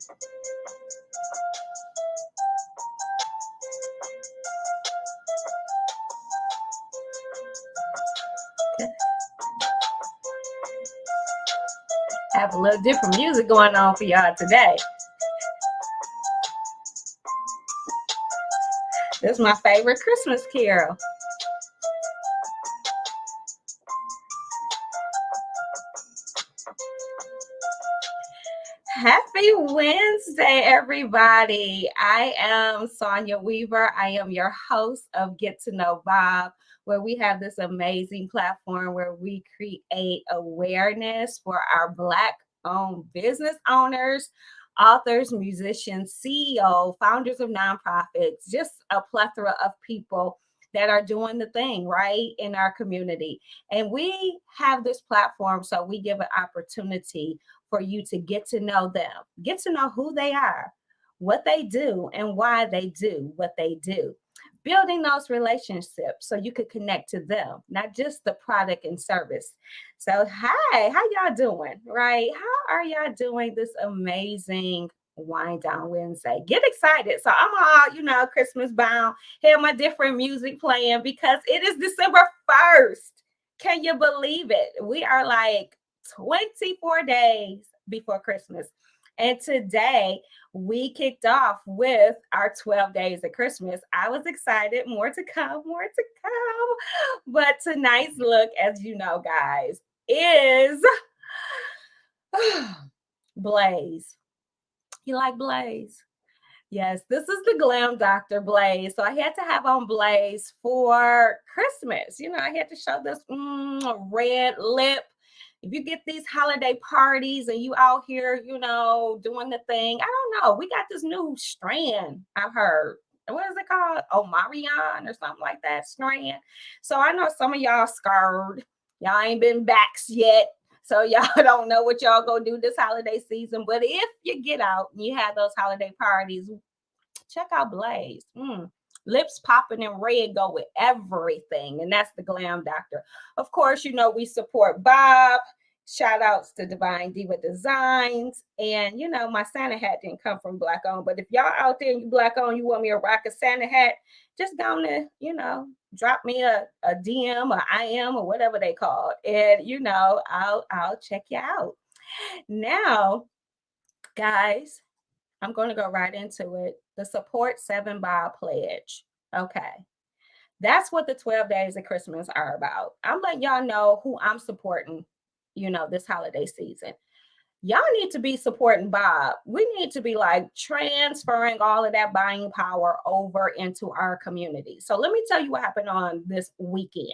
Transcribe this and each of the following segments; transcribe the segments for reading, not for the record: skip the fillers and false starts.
Have a little different music going on for y'all today. This is my favorite Christmas carol. Happy Wednesday, everybody. I am Sonia Weaver. I am your host of Get to Know Bob, where we have this amazing platform where we create awareness for our Black-owned business owners, authors, musicians, CEO, founders of nonprofits, just a plethora of people that are doing the thing right in our community. And we have this platform so we give an opportunity for you to get to know them, get to know who they are, what they do, and why they do what they do. Building those relationships so you could connect to them, not just the product and service. So, hi, how y'all doing? Right? How are y'all doing this amazing Wind Down Wednesday? Get excited. So, I'm all, Christmas bound, have my different music playing because it is December 1st. Can you believe it? We are like 24 days before Christmas. And today we kicked off with our 12 days of Christmas. I was excited, more to come, more to come. But tonight's look, as you know, guys, is Blaze. You like Blaze? Yes, this is the Glam Doctor Blaze. So I had to have on Blaze for Christmas. I had to show this red lip. If you get these holiday parties and you out here, doing the thing, I don't know. We got this new strand, I've heard. What is it called? Omarion or something like that strand. So I know some of y'all scared. Y'all ain't been vaxxed yet. So y'all don't know what y'all gonna do this holiday season. But if you get out and you have those holiday parties, check out Blaze. Lips popping and red go with everything. And that's the Glam Doctor. Of course, we support Bob. Shout outs to Divine Diva Designs. And, my Santa hat didn't come from Black owned. But if y'all out there and you Black owned, you want me to rock a Santa hat, just go to, drop me a DM or IM or whatever they call it. And, I'll check you out. Now, guys, I'm going to go right into it. The Support 7 Bob Pledge. Okay. That's what the 12 days of Christmas are about. I'm letting y'all know who I'm supporting, this holiday season. Y'all need to be supporting Bob. We need to be like transferring all of that buying power over into our community. So let me tell you what happened on this weekend.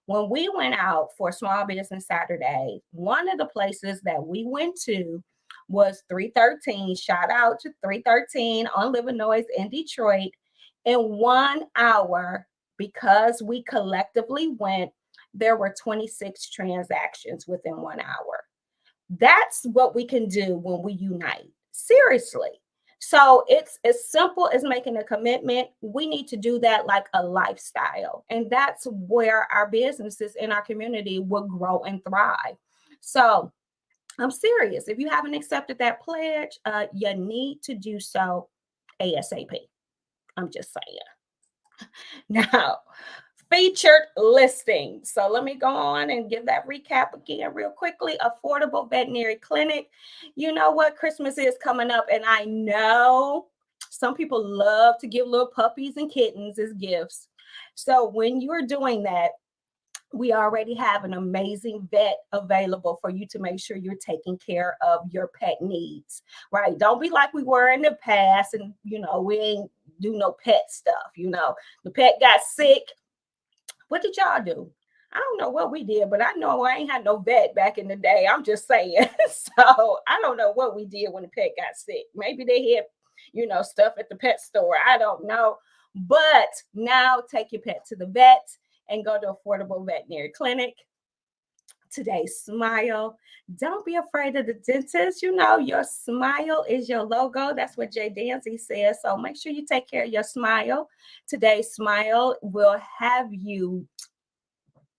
When we went out for Small Business Saturday, one of the places that we went to was 313. Shout out to 313 on Illinois in Detroit. In 1 hour, because we collectively went, there were 26 transactions within 1 hour. That's what we can do when we unite. Seriously. So it's as simple as making a commitment. We need to do that like a lifestyle. And that's where our businesses in our community will grow and thrive. So I'm serious. If you haven't accepted that pledge, you need to do so ASAP. I'm just saying. Now, featured listings. So let me go on and give that recap again real quickly. Affordable veterinary clinic. You know what? Christmas is coming up, and I know some people love to give little puppies and kittens as gifts. So when you're doing that, we already have an amazing vet available for you to make sure you're taking care of your pet needs, right? Don't be like we were in the past and, we ain't do no pet stuff. The pet got sick. What did y'all do? I don't know what we did, but I know I ain't had no vet back in the day. I'm just saying. So I don't know what we did when the pet got sick. Maybe they had, stuff at the pet store. I don't know. But now take your pet to the vet and go to Affordable Veterinary Clinic. Today, smile. Don't be afraid of the dentist. Your smile is your logo. That's what Jay Danzy says. So make sure you take care of your smile. Today's smile will have you,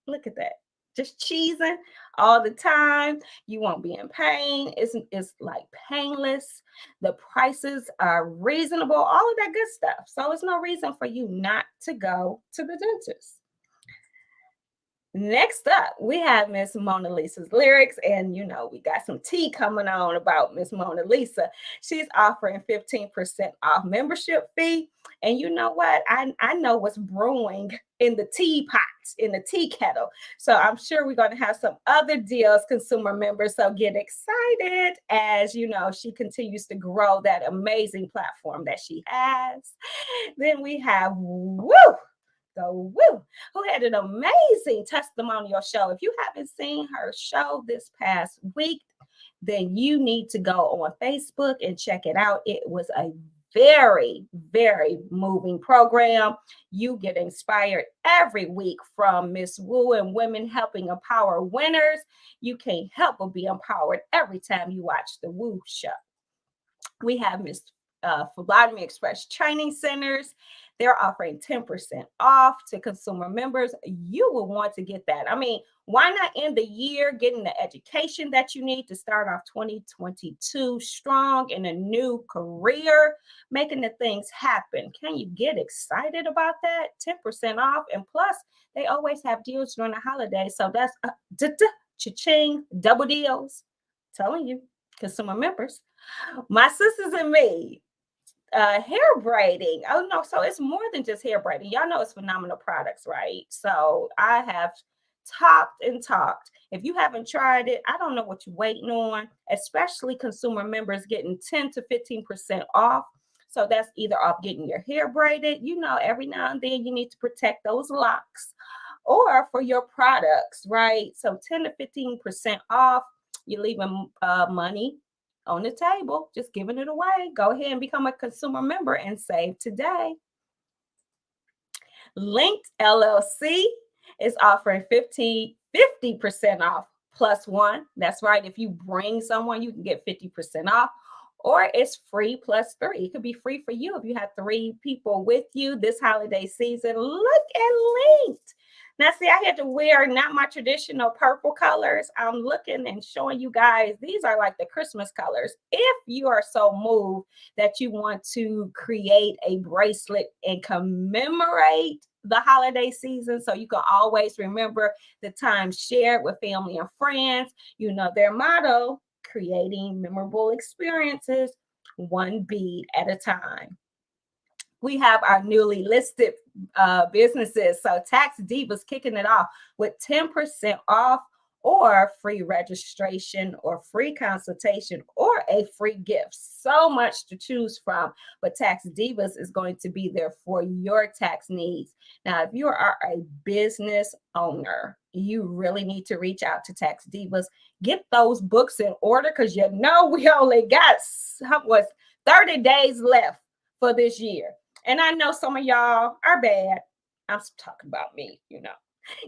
look at that, just cheesing all the time. You won't be in pain. It's like painless. The prices are reasonable, all of that good stuff. So it's no reason for you not to go to the dentist. Next up, we have Miss Mona Lisa's lyrics, and we got some tea coming on about Miss Mona Lisa. She's offering 15% off membership fee. And you know what? I know what's brewing in the teapots, in the tea kettle. So I'm sure we're going to have some other deals, consumer members. So get excited as she continues to grow that amazing platform that she has. Then we have who had an amazing testimonial show. If you haven't seen her show this past week, then you need to go on Facebook and check it out. It was a very, very moving program. You get inspired every week from Miss Wu and Women Helping Empower Winners. You can't help but be empowered every time you watch the Wu show. We have Miss Phlebotomy Express Training Centers. They're offering 10% off to consumer members. You will want to get that. I mean, why not end the year getting the education that you need to start off 2022 strong in a new career, making the things happen? Can you get excited about that? 10% off. And plus, they always have deals during the holidays. So that's cha-ching, double deals. Telling you, consumer members. My sisters and me, hair braiding. Oh no, so it's more than just hair braiding. Y'all know it's phenomenal products, right? So I have talked and talked. If you haven't tried it, I don't know what you're waiting on, especially consumer members getting 10 to 15% off. So that's either off getting your hair braided. Every now and then you need to protect those locks, or for your products, right? So 10 to 15% off. You're leaving money on the table, just giving it away. Go ahead and become a consumer member and save today. Linked LLC is offering 50% off plus one. That's right. If you bring someone, you can get 50% off. Or it's free plus three. It could be free for you if you have 3 people with you this holiday season. Look at Linked. Now, see, I had to wear not my traditional purple colors. I'm looking and showing you guys, these are like the Christmas colors. If you are so moved that you want to create a bracelet and commemorate the holiday season, so you can always remember the time shared with family and friends, their motto, creating memorable experiences, one bead at a time. We have our newly listed businesses. So Tax Divas kicking it off with 10% off, or free registration, or free consultation, or a free gift. So much to choose from, but Tax Divas is going to be there for your tax needs. Now, if you are a business owner, you really need to reach out to Tax Divas. Get those books in order, because we only got 30 days left for this year. And I know some of y'all are bad. I'm talking about me,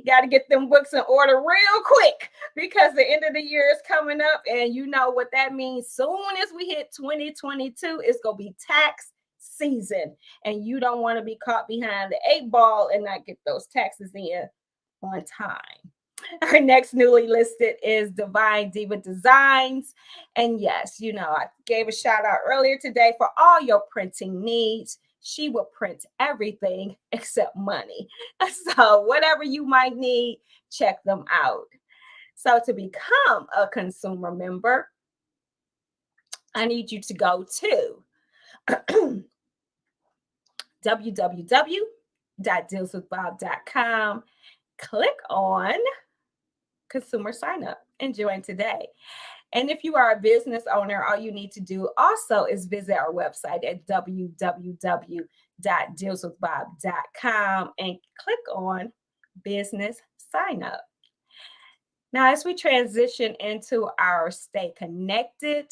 Got to get them books in order real quick, because the end of the year is coming up. And you know what that means. Soon as we hit 2022, it's going to be tax season. And you don't want to be caught behind the 8 ball and not get those taxes in on time. Our next newly listed is Divine Diva Designs. And yes, I gave a shout out earlier today for all your printing needs. She will print everything except money. So whatever you might need, check them out. So to become a consumer member, I need you to go to www.dealswithbob.com. Click on consumer sign up and join today. And if you are a business owner, all you need to do also is visit our website at www.dealswithbob.com and click on business sign up. Now, as we transition into our Stay Connected,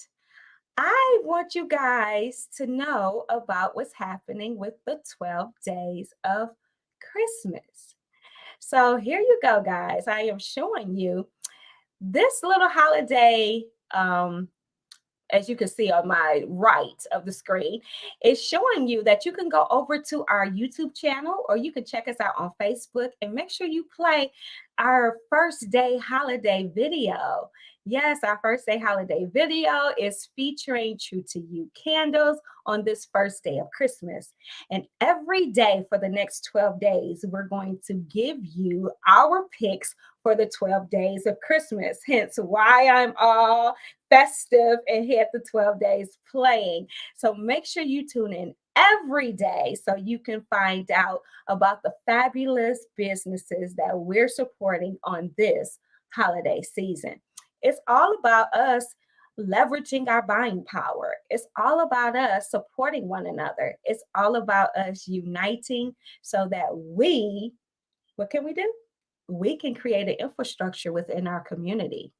I want you guys to know about what's happening with the 12 days of Christmas. So here you go, guys. I am showing you this little holiday as you can see on my right of the screen, is showing you that you can go over to our YouTube channel or you can check us out on Facebook and make sure you play our first day holiday video. Yes, our first day holiday video is featuring True to You candles on this first day of Christmas. And every day for the next 12 days, we're going to give you our picks for the 12 days of Christmas. Hence why I'm all festive and had the 12 days playing. So make sure you tune in every day so you can find out about the fabulous businesses that we're supporting on this holiday season. It's all about us leveraging our buying power. It's all about us supporting one another. It's all about us uniting so that what can we do? We can create an infrastructure within our community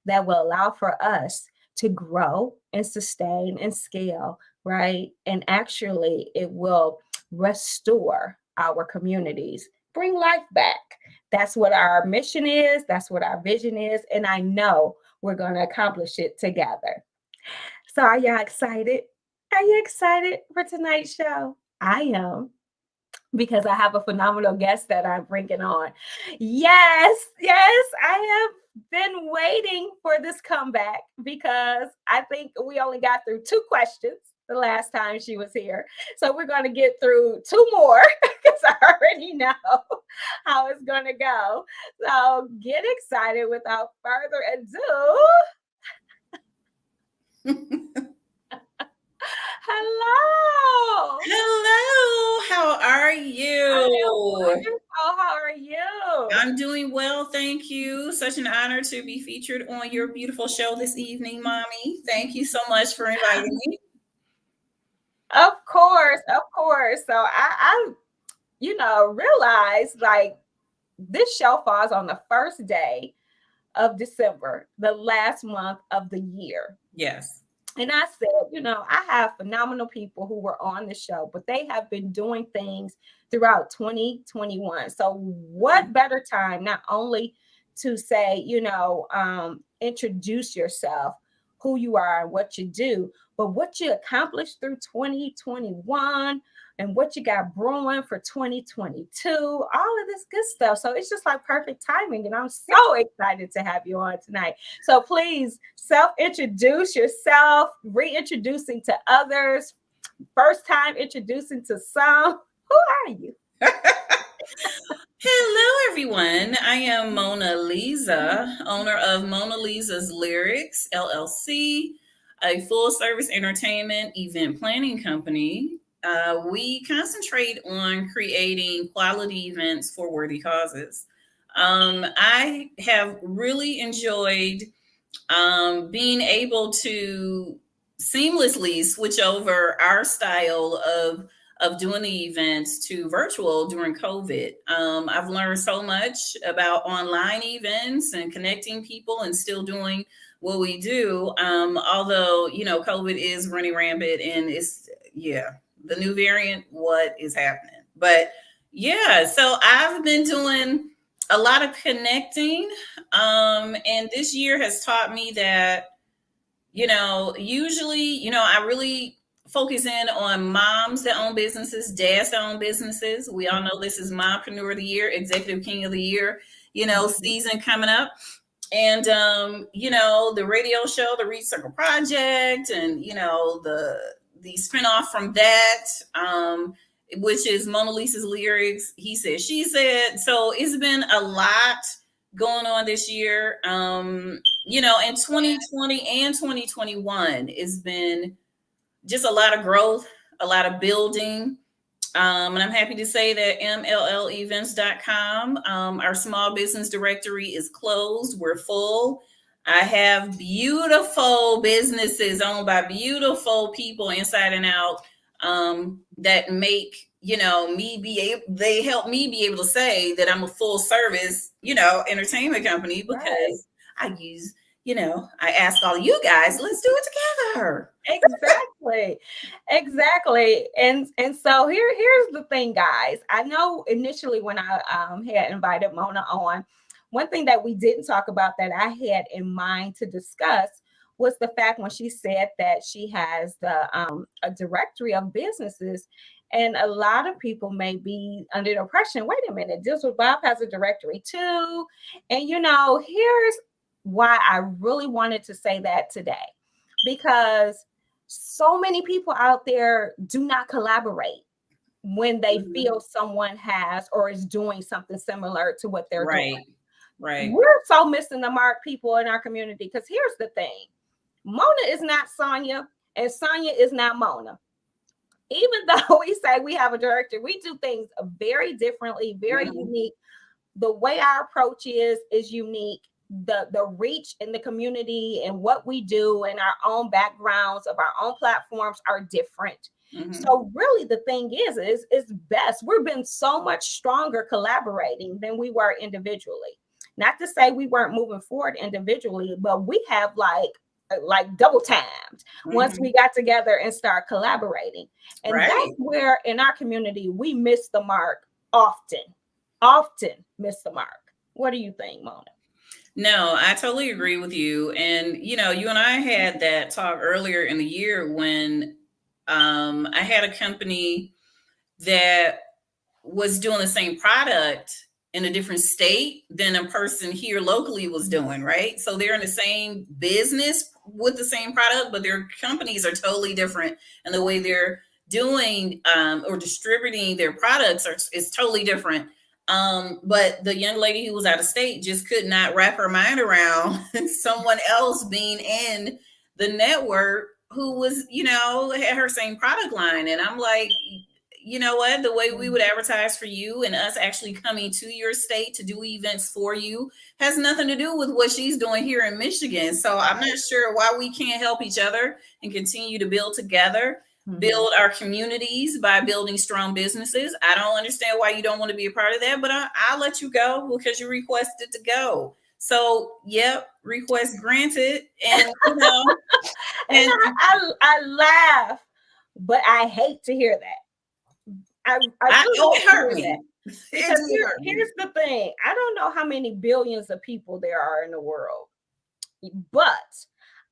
that will allow for us to grow and sustain and scale, right? And actually, it will restore our communities, bring life back. That's what our mission is, that's what our vision is. And I know we're going to accomplish it together. So, are y'all excited? Are you excited for tonight's show? I am because I have a phenomenal guest that I'm bringing on. Yes, I have been waiting for this comeback because I think we only got through 2 questions the last time she was here. So we're going to get through 2 more because I already know how it's going to go. So get excited without further ado. Hello. Hello. How are you? I am wonderful. How are you? I'm doing well, thank you. Such an honor to be featured on your beautiful show this evening, Mommy. Thank you so much for inviting me. Of course. So I realized like this show falls on the first day of December, the last month of the year. Yes. And I said, I have phenomenal people who were on the show, but they have been doing things throughout 2021. So what better time not only to say, introduce yourself, who you are and what you do, but what you accomplished through 2021 and what you got brewing for 2022, all of this good stuff. So it's just like perfect timing. And I'm so excited to have you on tonight. So please self-introduce yourself, reintroducing to others, first time introducing to some. Who are you? Hello, everyone. I am Mona Lizza, owner of Mona Lizza's Lyrics, LLC, a full-service entertainment event planning company. We concentrate on creating quality events for worthy causes. I have really enjoyed being able to seamlessly switch over our style of doing the events to virtual during COVID. I've learned so much about online events and connecting people and still doing what we do. Although, COVID is running rampant and the new variant, what is happening? But yeah, so I've been doing a lot of connecting. And this year has taught me that, usually, I really focus in on moms that own businesses, dads that own businesses. We all know this is Mompreneur of the Year, Executive King of the Year, season coming up. And, the radio show, the Read Circle Project, and, the spinoff from that, which is Mona Lisa's Lyrics, He Said, She Said. So it's been a lot going on this year. In 2020 and 2021, it's been just a lot of growth, a lot of building. And I'm happy to say that mllevents.com, our small business directory, is closed. We're full. I have beautiful businesses owned by beautiful people inside and out, that make, they help me be able to say that I'm a full service, entertainment company because I use, I ask all you guys, let's do it together. Exactly. And so here's the thing, guys. I know initially when I had invited Mona on, one thing that we didn't talk about that I had in mind to discuss was the fact when she said that she has a directory of businesses, and a lot of people may be under the impression, wait a minute, this with Bob has a directory too. And here's why I really wanted to say that today, because so many people out there do not collaborate when they feel someone has or is doing something similar to what they're doing. Right. We're so missing the mark, people in our community, because here's the thing. Mona is not Sonia, and Sonia is not Mona. Even though we say we have a director, we do things very differently, very unique. The way our approach is unique. The reach in the community and what we do and our own backgrounds of our own platforms are different. So really the thing is best. We've been so much stronger collaborating than we were individually. Not to say we weren't moving forward individually, but we have like double timed once we got together and start collaborating. And that's where in our community we miss the mark often miss the mark. What do you think, Mona? No, I totally agree with you. And, you and I had that talk earlier in the year when I had a company that was doing the same product in a different state than a person here locally was doing, right? So they're in the same business with the same product, but their companies are totally different. And the way they're doing or distributing their products is totally different. But the young lady who was out of state just could not wrap her mind around someone else being in the network who was, had her same product line. And I'm like, you know what? The way we would advertise for you and us actually coming to your state to do events for you has nothing to do with what she's doing here in Michigan. So I'm not sure why we can't help each other and continue to build together, build our communities by building strong businesses. I don't understand why you don't want to be a part of that, but I'll let you go because you requested to go. So, yep, request granted. And, and I laugh, but I hate to hear that. I know it hurt me. Because here's the thing. I don't know how many billions of people there are in the world, but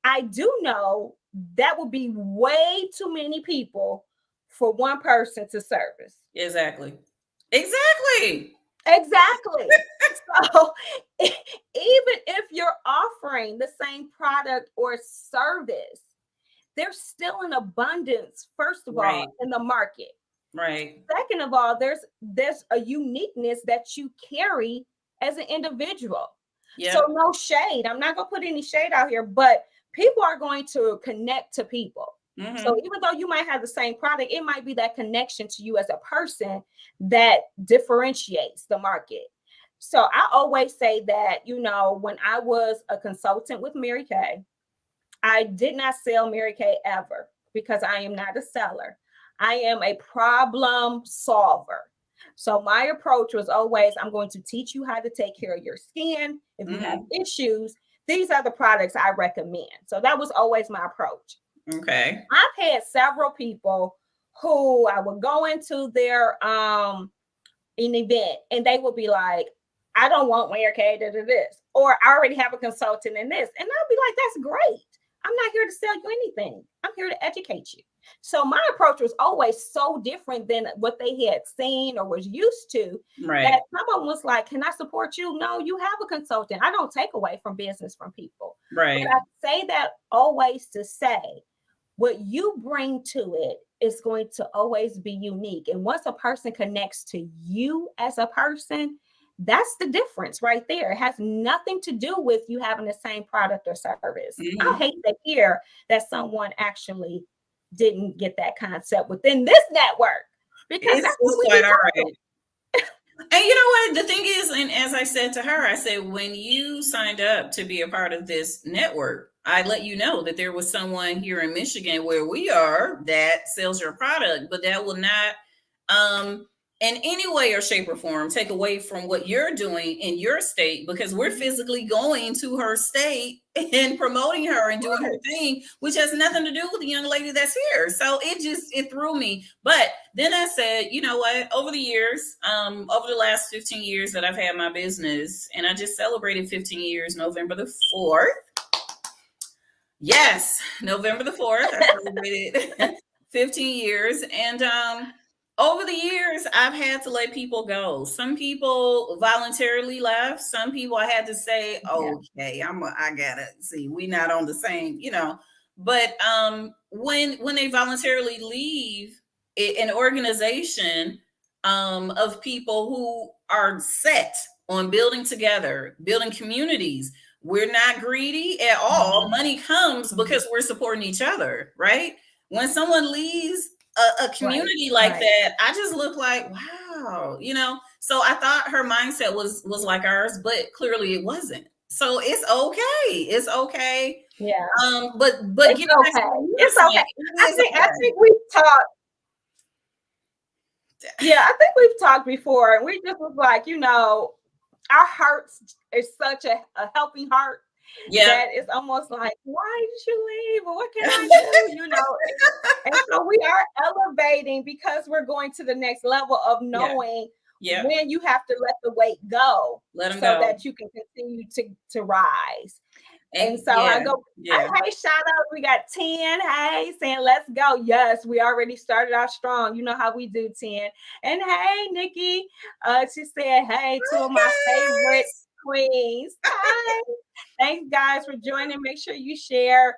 I do know that would be way too many people for one person to service. Exactly. So even if you're offering the same product or service, there's still an abundance, first of all, in the market. Right. Second of all, there's a uniqueness that you carry as an individual. Yep. So no shade. I'm not going to put any shade out here, but people are going to connect to people. So even though you might have the same product, it might be that connection to you as a person that differentiates the market. So I always say that, when I was a consultant with Mary Kay, I did not sell Mary Kay ever because I am not a seller. I am a problem solver. So my approach was always, I'm going to teach you how to take care of your skin. If you have issues, these are the products I recommend. So that was always my approach. Okay. I've had several people who I would go into their an event and they would be like, I don't want Mary Kay to do this, or I already have a consultant in this. And I'll be like, that's great. I'm not here to sell you anything. I'm here to educate you. So my approach was always so different than what they had seen or was used to. Right. That someone was like, can I support you? No, you have a consultant. I don't take away from business from people. Right. But I say that always to say what you bring to it is going to always be unique. And once a person connects to you as a person, that's the difference right there. It has nothing to do with you having the same product or service. I hate to hear that someone actually didn't get that concept within this network, because that's what we quite all right. And you know what? The thing is, and as I said to her, I said, when you signed up to be a part of this network, I let you know that there was someone here in Michigan where we are that sells your product, but that will not in any way or shape or form take away from what you're doing in your state, because we're physically going to her state and promoting her and doing her thing, which has nothing to do with the young lady that's here. So it threw me. But then I said, you know what, over the years, over the last 15 years that I've had my business, and I just celebrated 15 years, November the 4th. Yes, November the 4th, I celebrated 15 years. And over the years, I've had to let people go. Some people voluntarily left. Some people I had to say, Yeah. okay, I gotta see, we not on the same, But when they voluntarily leave an organization of people who are set on building together, building communities, we're not greedy at all. Money comes because we're supporting each other, right? When someone leaves a Right. community like Right. that, I just look like, wow, So I thought her mindset was like ours, but clearly it wasn't. So it's okay. It's okay. Yeah. But It's getting back to okay. what you were It's okay. saying, it I is think I okay. think we've talked. Yeah, I think we've talked before, and we just was like, our hearts is such a helping heart Yeah. that it's almost like, why did you leave? Or what can I do? And so we are elevating because we're going to the next level of Yeah. knowing Yeah. when you have to let the weight go Let them so go. that you can continue to rise. And And so I yeah. go, Yeah. hey, shout out. We got 10. Hey, saying, let's go. Yes, we already started out strong. You know how we do, 10. And hey, Nikki. She said, hey, two of my favorite Hi, queens. Hi. Thanks, guys, for joining. Make sure you share.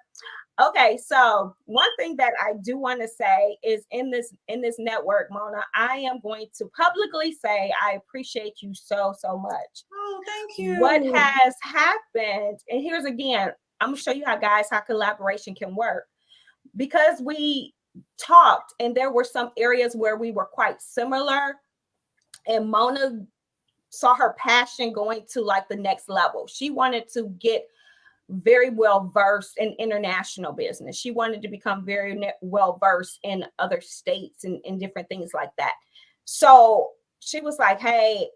Okay, so one thing that I do want to say is in this network, Mona, I am going to publicly say I appreciate you so much. Oh, thank What you. has happened, and here's again, I'm gonna show you how collaboration can work. Because we talked and there were some areas where we were quite similar, and Mona saw her passion going to like the next level. She wanted to get very well versed in international business. She wanted to become very well versed in other states and different things like that. So she was like, hey,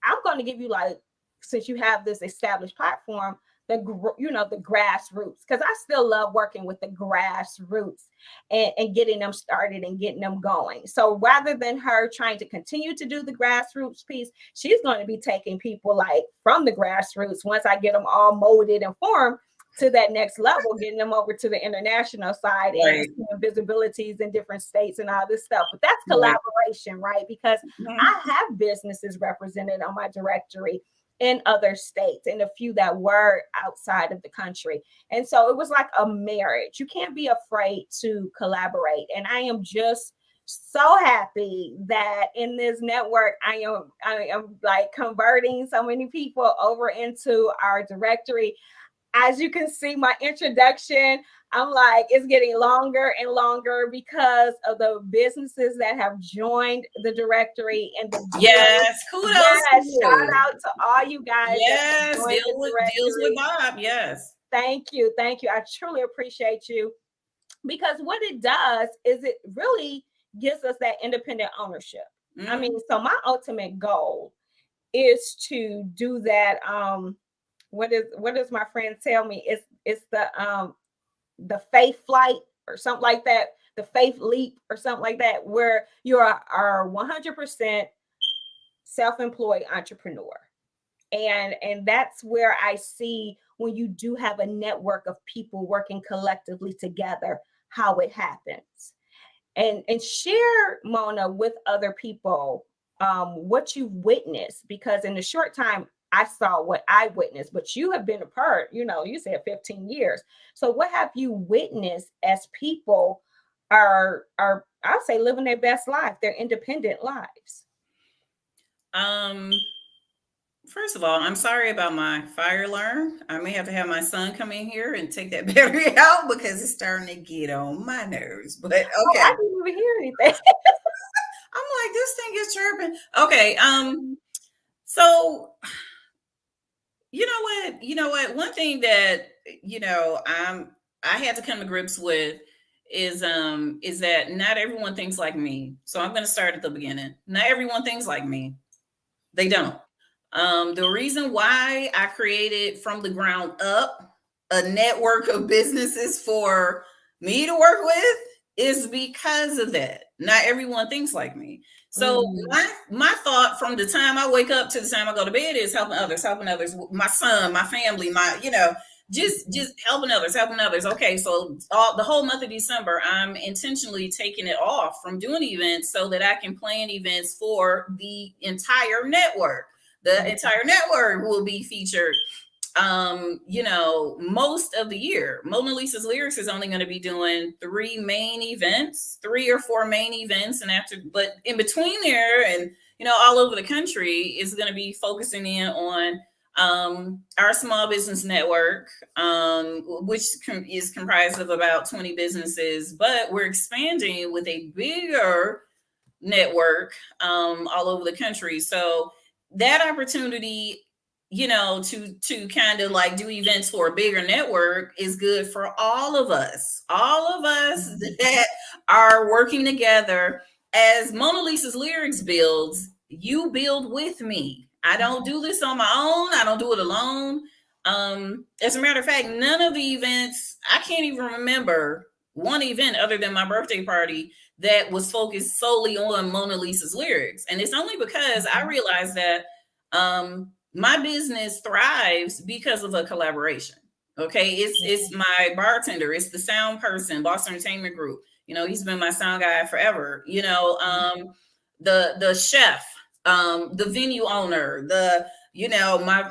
I'm going to give you, like, since you have this established platform, the grassroots, because I still love working with the grassroots and getting them started and getting them going. So rather than her trying to continue to do the grassroots piece, she's going to be taking people like from the grassroots, once I get them all molded and formed, to that next level, getting them over to the international side and Right. visibilities in different states and all this stuff. But that's Right. collaboration, right? Because Mhm. I have businesses represented on my directory in other states and a few that were outside of the country. And so it was like a marriage. You can't be afraid to collaborate. And I am just so happy that in this network I am like converting so many people over into our directory. As you can see, my introduction, I'm like, it's getting longer and longer because of the businesses that have joined the directory and the deals. Yes. Kudos to Yes, shout you. out to all you guys that have Yes. joined the Deals with directory. Bob. Yes. Thank you. Thank you. I truly appreciate you, because what it does is it really gives us that independent ownership. I mean, Mhm. so my ultimate goal is to do that. What does my friend tell me? It's the faith flight or something like that, the faith leap or something like that, where you are 100% self-employed entrepreneur. And that's where I see, when you do have a network of people working collectively together, how it happens. And share, Mona, with other people what you've witnessed, because in the short time I saw what I witnessed, but you have been a part, you said 15 years. So what have you witnessed as people are I'll say living their best life, their independent lives? Um, First of all, I'm sorry about my fire alarm. I may have to have my son come in here and take that battery out because it's starting to get on my nerves. But Oh, okay. I didn't even hear anything. I'm like, this thing is chirping. Okay. So you know what? One thing that I had to come to grips with is that not everyone thinks like me. So I'm gonna start at the beginning. Not everyone thinks like me. They don't. The reason why I created from the ground up a network of businesses for me to work with is because of that. Not everyone thinks like me. So Mm, my thought from the time I wake up to the time I go to bed is helping others, my son, my family, just helping others. Okay, so the whole month of December, I'm intentionally taking it off from doing events so that I can plan events for the entire network. The entire network will be featured most of the year. Mona Lisa's Lyrics is only going to be doing 3 or 4 main events, and but in between there, and all over the country, is going to be focusing in on our small business network, which is comprised of about 20 businesses, but we're expanding with a bigger network all over the country. So that opportunity, to kind of like do events for a bigger network is good for all of us that are working together. As Mona Lisa's Lyrics builds, you build with me. I don't do this on my own. I don't do it alone. As a matter of fact, none of the events, I can't even remember one event other than my birthday party that was focused solely on Mona Lisa's Lyrics. And it's only because I realized that my business thrives because of a collaboration. Okay. It's my bartender. It's the sound person, Boss Entertainment Group. He's been my sound guy forever. The chef, the venue owner,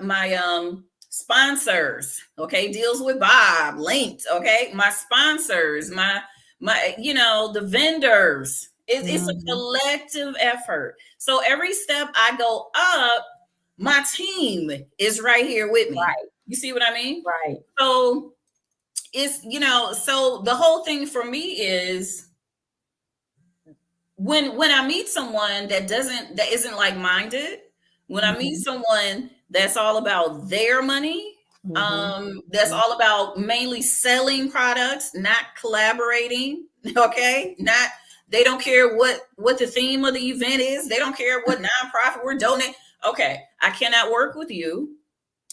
my sponsors, okay, Deals with Bob, Linked, okay, my sponsors, my the vendors. It's a collective effort. So every step I go up, my team is right here with me. Right. You see what I mean? Right. So it's, so the whole thing for me is when I meet someone that isn't like-minded, when I meet someone that's all about their money, that's all about mainly selling products, not collaborating, okay? They don't care what the theme of the event is. They don't care what nonprofit we're donating. Okay, I cannot work with you.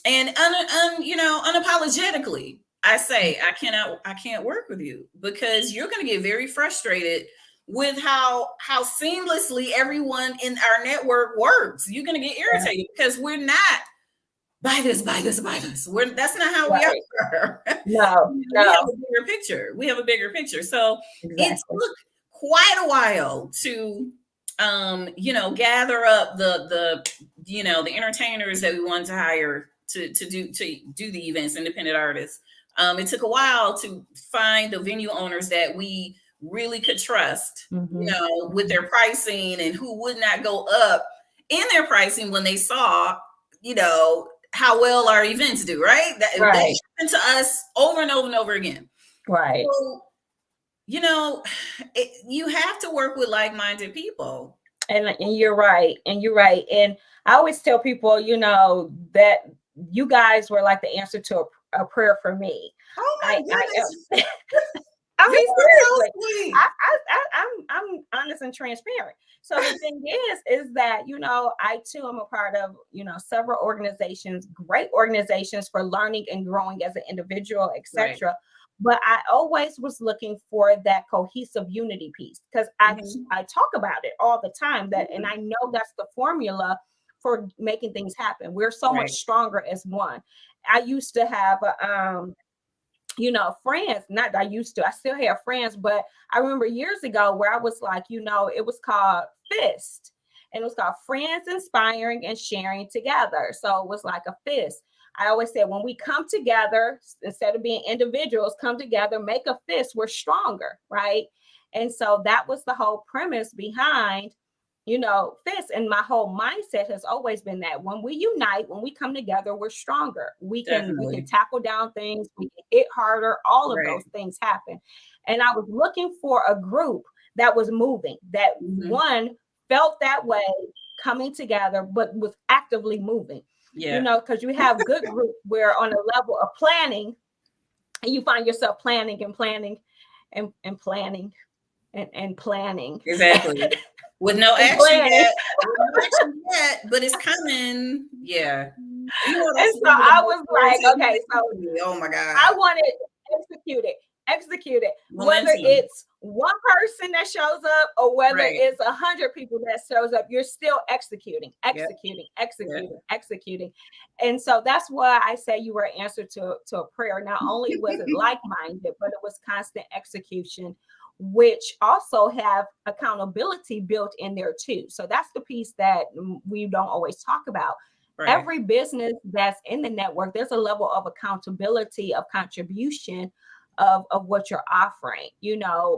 And unapologetically, I say I can't work with you, because you're going to get very frustrated with how seamlessly everyone in our network works. You're going to get irritated because we're not buy this. That's not how we are. No. We have a bigger picture. So it took quite a while to gather up the entertainers that we wanted to hire to do the events, independent artists. It took a while to find the venue owners that we really could trust, with their pricing, and who would not go up in their pricing when they saw, how well our events do, right? That happened to us over and over and over again. Right. So, you have to work with like-minded people. And you're right. And I always tell people, that you guys were like the answer to a prayer for me. Oh my goodness. I mean, seriously, I'm honest and transparent. So the thing is that, I too am a part of, several organizations, great organizations for learning and growing as an individual, etc. Right. But I always was looking for that cohesive unity piece, because I talk about it all the time, and I know that's the formula for making things happen. We're so much stronger as one. I used to have friends, I still have friends, but I remember years ago where I was like, it was called FIST, and it was called Friends Inspiring and Sharing Together. So it was like a FIST. I always said, when we come together, instead of being individuals, come together, make a fist, we're stronger, right? And so that was the whole premise behind, fist. And my whole mindset has always been that when we unite, when we come together, we're stronger. We can tackle down things, we can hit harder, all of those things happen. And I was looking for a group that was moving, that one felt that way, coming together, but was actively moving. Because you have good groups where on a level of planning, and you find yourself planning. Exactly. With no action yet, but it's coming. Yeah. And so I was like, okay, so oh my God. I wanted to execute it. Execute it. Whether Momentum. it's one person that shows up or whether Right. it's 100 people that shows up, you're still executing, Yep. executing. And so that's why I say you were an answer to a prayer. Not only was it like-minded, but it was constant execution, which also have accountability built in there too. So that's the piece that we don't always talk about. Right. Every business that's in the network, there's a level of accountability, of contribution of what you're offering,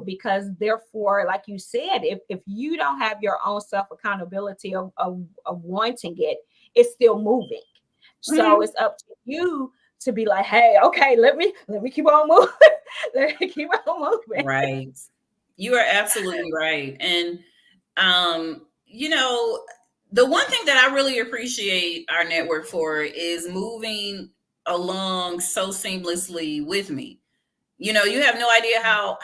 because therefore, like you said, if you don't have your own self accountability of wanting it, it's still moving. So it's up to you to be like, hey, okay, let me keep on moving. Let me keep on moving. Right. You are absolutely right. And the one thing that I really appreciate our network for is moving along so seamlessly with me. You have no idea how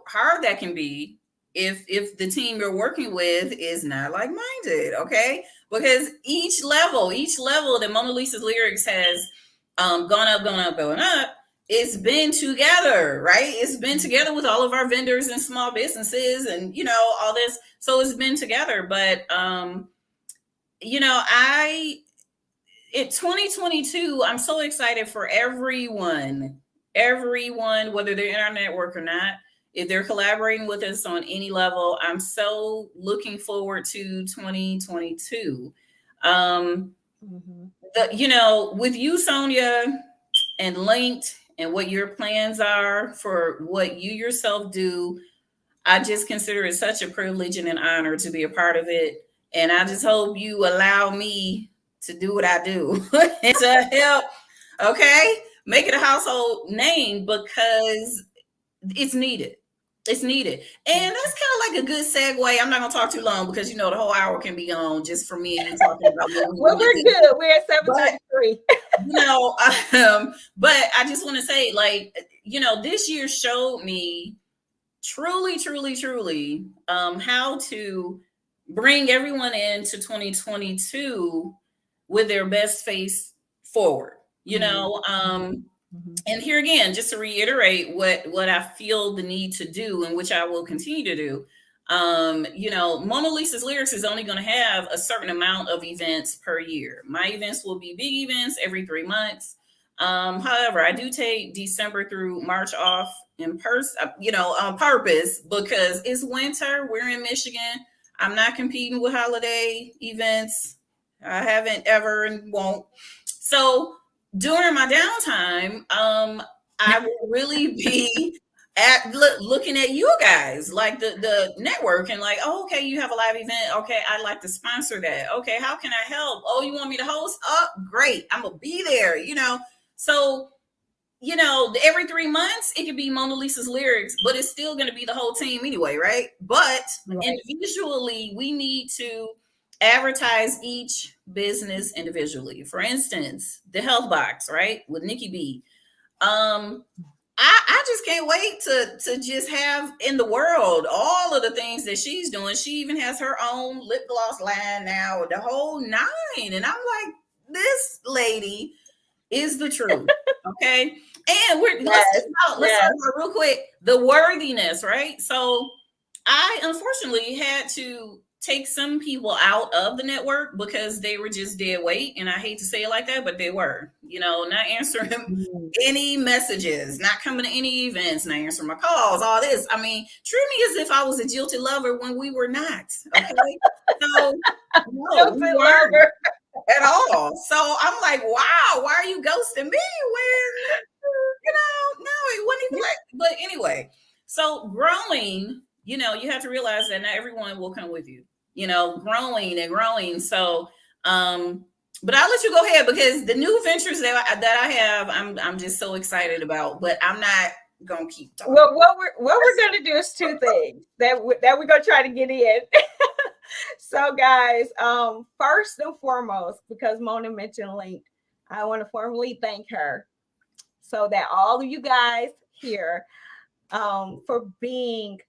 hard that can be if the team you're working with is not like-minded, okay? Because each level that Mona Lisa's Lyrics has gone up, it's been together, right? It's been together with all of our vendors and small businesses and all this. So it's been together. But in 2022, I'm so excited for everyone, whether they're in our network or not, if they're collaborating with us on any level. I'm so looking forward to 2022. With you, Sonia, and Linked, and what your plans are for what you yourself do, I just consider it such a privilege and an honor to be a part of it. And I just hope you allow me to do what I do and to help, okay, make it a household name, because it's needed. It's needed. And that's kind of like a good segue. I'm not going to talk too long because, the whole hour can be on just for me and you talking about what we Well, we're good. We're at 7:33. But I just want to say, this year showed me truly, how to bring everyone into 2022 with their best face forward. And here again, just to reiterate what I feel the need to do, and which I will continue to do. Mona Lisa's Lyrics is only going to have a certain amount of events per year. My events will be big events every 3 months. However, I do take December through March off in person, on purpose, because it's winter. We're in Michigan. I'm not competing with holiday events. I haven't ever and won't. So during my downtime, I will really be looking at you guys, like the network, and like, oh, okay, you have a live event. Okay, I'd like to sponsor that. Okay, how can I help? Oh, you want me to host? Oh, great. I'm gonna be there, So, every 3 months it could be Mona Lisa's Lyrics, but it's still gonna be the whole team anyway, right? But individually, we need to advertise each business individually. For instance, the health box, right? With Nikki B. I just can't wait to just have in the world all of the things that she's doing. She even has her own lip gloss line now, the whole nine. And I'm like, this lady is the truth. Okay. And let's talk about real quick the worthiness, right? So I unfortunately had to take some people out of the network because they were just dead weight. And I hate to say it like that, but they were, not answering any messages, not coming to any events, not answering my calls, all this. I mean, treat me as if I was a jilted lover when we were not. Okay. So no, we weren't at all. So I'm like, wow, why are you ghosting me when, no, it wasn't even like, but anyway, so growing, you have to realize that not everyone will come with you, growing and growing. So, but I'll let you go ahead because the new ventures that I have, I'm just so excited about, but I'm not going to keep talking. Well, what we're going to do is two things that we're going to try to get in. So guys, first and foremost, because Mona mentioned Link, I want to formally thank her so that all of you guys here, for being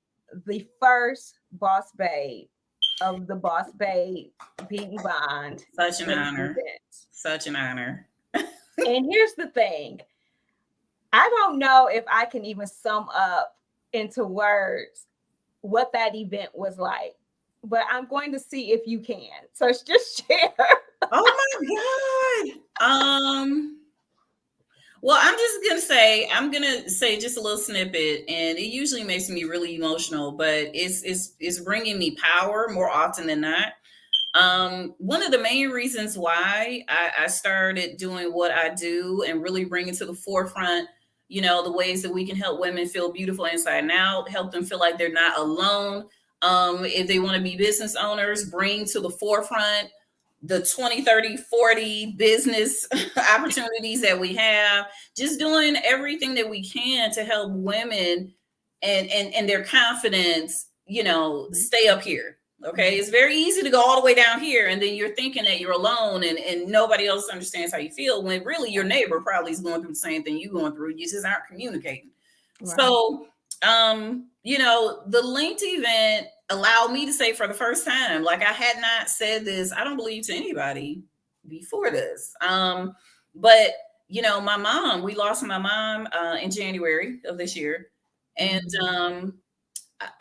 the first Boss Babe of the Boss Babe Beat and Bond. Such an honor. Such an honor. And here's the thing. I don't know if I can even sum up into words what that event was like, but I'm going to see if you can. So just share. Oh my God. Well, I'm gonna say just a little snippet, and it usually makes me really emotional, but it's bringing me power more often than not. One of the main reasons why I started doing what I do and really bringing to the forefront, the ways that we can help women feel beautiful inside and out, help them feel like they're not alone. If they want to be business owners, bring to the forefront the 20, 30, 40 business opportunities that we have, just doing everything that we can to help women and their confidence, stay up here. Okay. It's very easy to go all the way down here, and then you're thinking that you're alone and nobody else understands how you feel, when really your neighbor probably is going through the same thing you're going through. You just aren't communicating. Right. So the linked event allowed me to say for the first time, like, I had not said this, I don't believe, to anybody before this. But my mom, we lost my mom in January of this year. And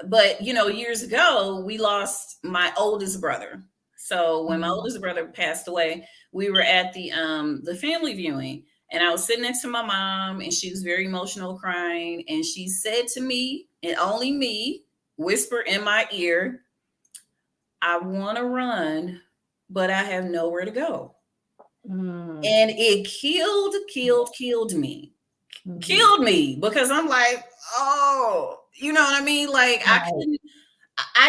but years ago, we lost my oldest brother. So when my oldest brother passed away, we were at the family viewing, and I was sitting next to my mom, and she was very emotional, crying, and she said to me, and only me, whisper in my ear, "I want to run, but I have nowhere to go." And it killed me. Killed me, because I'm like, oh, you know what I mean? Like, I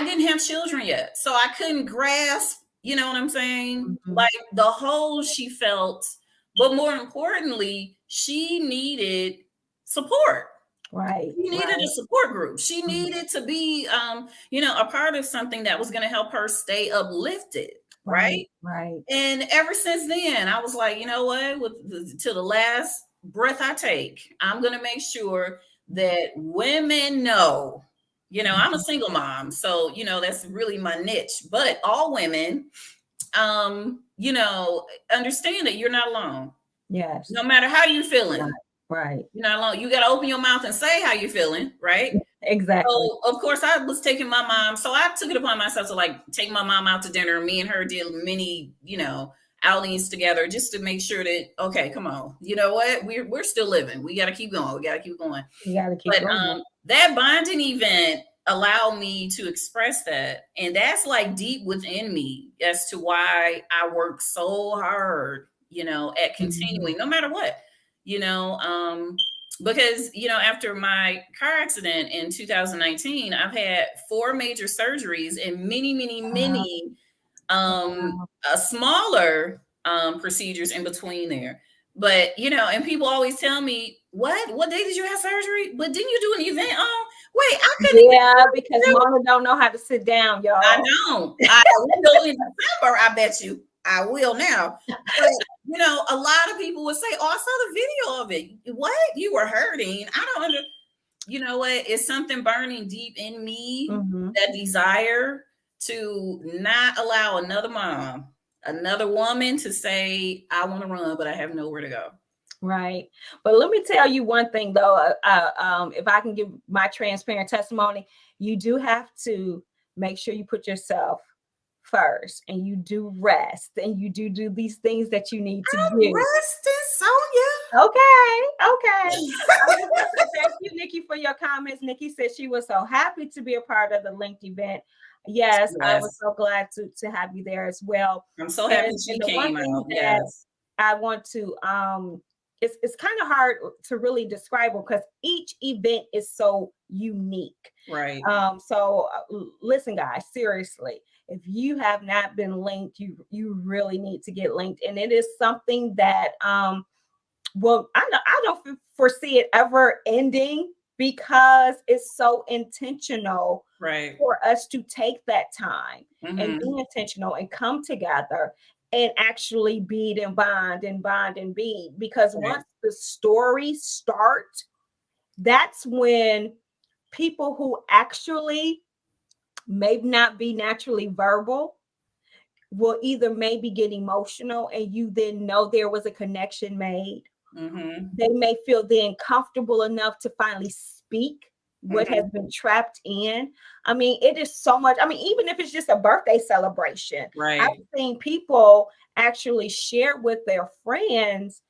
didn't have children yet, so I couldn't grasp, you know what I'm saying? Like, the hole she felt, but more importantly, she needed support. Right. She needed a support group. She needed to be, a part of something that was going to help her stay uplifted. Right. Right. And ever since then, I was like, you know what? To the last breath I take, I'm going to make sure that women know. I'm a single mom, so that's really my niche. But all women, understand that you're not alone. Yes. No matter how you feeling. Right. You're not alone. You got to open your mouth and say how you're feeling, right? Exactly. So, of course, I was taking my mom. So I took it upon myself to, like, take my mom out to dinner. Me and her did many, outings together, just to make sure that, okay, come on, you know what? We're still living. We got to keep going. We got to keep going. You got to keep going. That bonding event allowed me to express that. And that's, like, deep within me as to why I work so hard, at continuing, no matter what, because after my car accident in 2019, I've had 4 major surgeries and many smaller procedures in between there. But and people always tell me, what day did you have surgery? But didn't you do an event on? Wait, I couldn't. Yeah, because mama don't know how to sit down, y'all. I don't. I will in December, I bet you. I will now. But a lot of people would say, "Oh, I saw the video of it. What? You were hurting." I don't under. You know what? It's something burning deep in me, that desire to not allow another mom, another woman, to say, "I want to run, but I have nowhere to go." Right. But let me tell you one thing, though. If I can give my transparent testimony, you do have to make sure you put yourself first, and you do rest, and you do these things that you need to do. Resting, Sonia. Okay. Thank you, Nikki, for your comments. Nikki said she was so happy to be a part of the linked event. Yes. I was so glad to have you there as well. I'm so happy she came out. Yes. I want to it's kind of hard to really describe it, because each event is so unique. Right. So listen, guys, seriously, if you have not been linked, you really need to get linked. And it is something that well, I don't foresee it ever ending, because it's so intentional, right, for us to take that time and be intentional and come together and actually bead and bond and bead. Because once the stories start, that's when people who actually may not be naturally verbal will either maybe get emotional, and you then know there was a connection made, They may feel then comfortable enough to finally speak what has been trapped in. I mean, it is so much. I mean, even if it's just a birthday celebration, I've Right. seen people actually share with their friends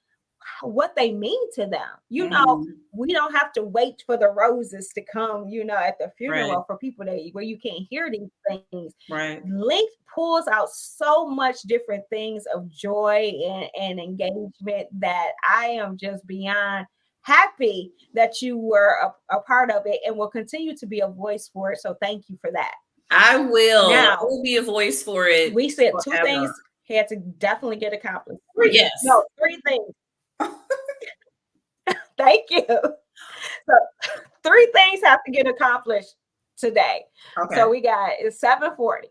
what they mean to them. You know, we don't have to wait for the roses to come, you know, at the Right. funeral for people that where you can't hear these things. Right. Link pulls out so much different things of joy and engagement that I am just beyond happy that you were a part of it and will continue to be a voice for it. So thank you for that. I will. I Now, will be a voice for it we said two things forever. had to definitely get accomplished. Three, Yes. no, three things. Thank you. So three things have to get accomplished today. Okay. So we got it's 7:40.